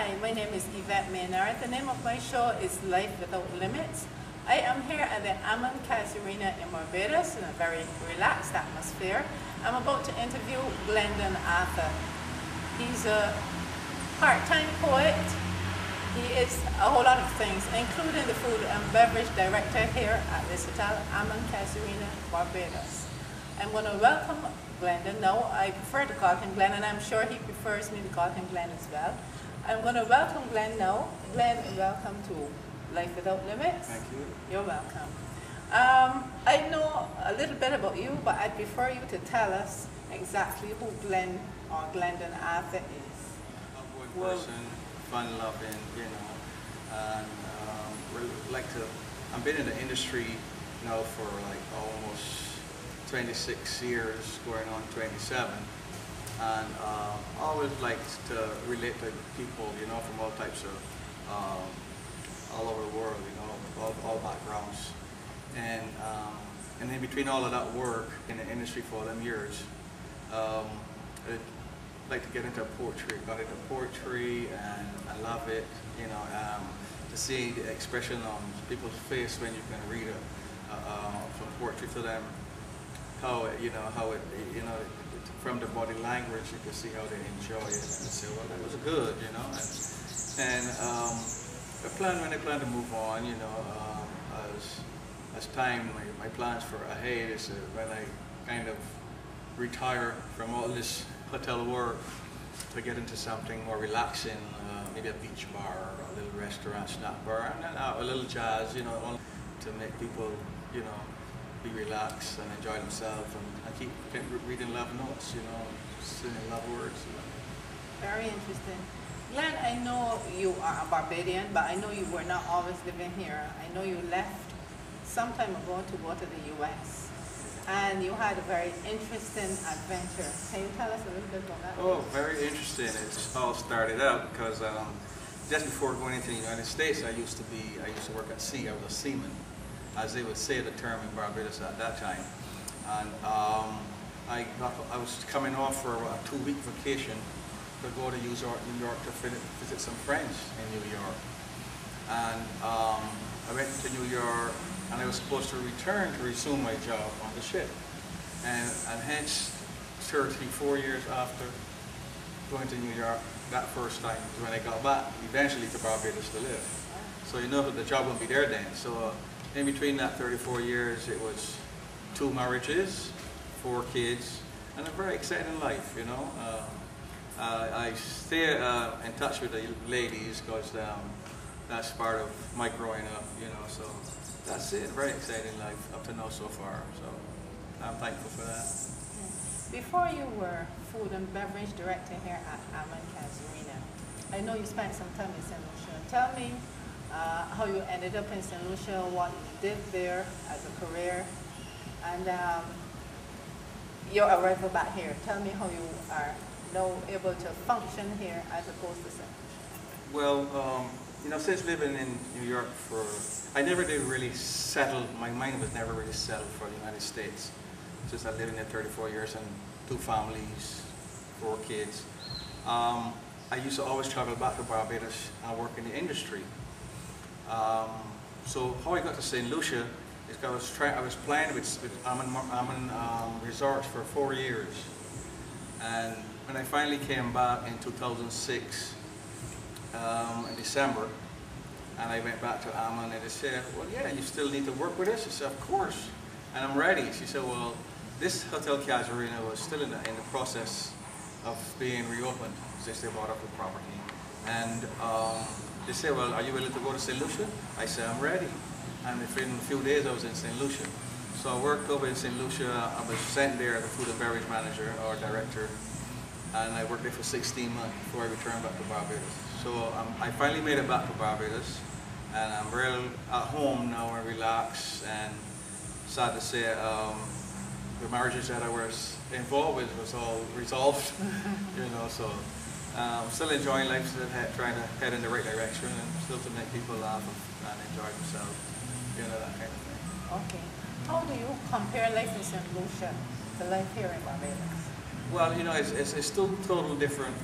Hi, my name is Yvette Maynard. The name of my show is Life Without Limits. I am here at the Ammon Arena in Barbados in a very relaxed atmosphere. I'm about to interview Glendon Arthur. He's a part-time poet. He is a whole lot of things, including the food and beverage director here at this hotel, Ammon Arena, Barbados. I'm going to welcome Glendon. No, I prefer to call him Glenn, and I'm sure he prefers me to call him Glenn as well. I'm going to welcome Glenn now. Glenn, welcome to Life Without Limits. Thank you. You're welcome. I know a little bit about you, but I'd prefer you to tell us exactly who Glenn or Glendon Arthur is. Outgoing person, fun-loving, you know, and I've been in the industry now for like almost 26 years, going on 27, and always liked to relate to people, you know, from all types of, all over the world, you know, all backgrounds, and in between all of that work in the industry for all them years, I'd like to get into poetry. Got into poetry, and I love it, you know, to see the expression on people's face when you can read some poetry to them. How it, you know, from the body language, you can see how they enjoy it, and say, well, that was good, you know. And when I plan to move on, you know, as time, my plans for ahead is when I kind of retire from all this hotel work to get into something more relaxing, maybe a beach bar or a little restaurant, snack bar, and then a little jazz, you know, to make people, you know, be relaxed and enjoy themselves, and keep reading love notes, you know, singing love words. You know. Very interesting. Glenn, I know you are a Barbadian, but I know you were not always living here. I know you left some time ago to go to the U.S. and you had a very interesting adventure. Can you tell us a little bit about that? Oh, very interesting. It all started out because just before going into the United States, I used to work at sea. I was a seaman, as they would say the term in Barbados at that time. And I was coming off for a 2-week vacation to go to New York to visit some friends in New York. And I went to New York, and I was supposed to return to resume my job on the ship. And hence, 34 years after going to New York, that first time, when I got back, eventually to Barbados to live. So you know that the job won't be there then. So in between that 34 years, it was 2 marriages, 4 kids, and a very exciting life, you know. I stay in touch with the ladies because that's part of my growing up, you know, so that's it. Very exciting life up to now so far, so I'm thankful for that. Before you were food and beverage director here at Ammon Arena, I know you spent some time in St. Lucia. Tell me how you ended up in St. Lucia, what you did there as a career, and your arrival back here. Tell me how you are now able to function here as opposed to St. Lucia. Well, you know, since living in New York I never did really settle, my mind was never really settled for the United States. Since I lived in there 34 years and 2 families, 4 kids. I used to always travel back to Barbados and work in the industry. So how I got to St. Lucia is because I was playing with Ammon Resorts for 4 years. And when I finally came back in 2006, in December, and I went back to Ammon, and they said, well, yeah, you still need to work with us? I said, of course, and I'm ready. She said, well, this Hotel Arena was still in the process of being reopened since they bought up the property. And they said, well, are you willing to go to St. Lucia? I said, I'm ready. And within a few days, I was in St. Lucia. So I worked over in St. Lucia. I was sent there as a food and beverage manager or director. And I worked there for 16 months before I returned back to Barbados. So I finally made it back to Barbados, and I'm real at home now and relaxed. And sad to say, the marriages that I was involved with was all resolved, you know. So I'm still enjoying life, still trying to head in the right direction, and still to make people laugh and enjoy themselves, you know, that kind of thing. Okay. How do you compare life in St. Lucia to life here in Barbados? Well, you know, it's still totally different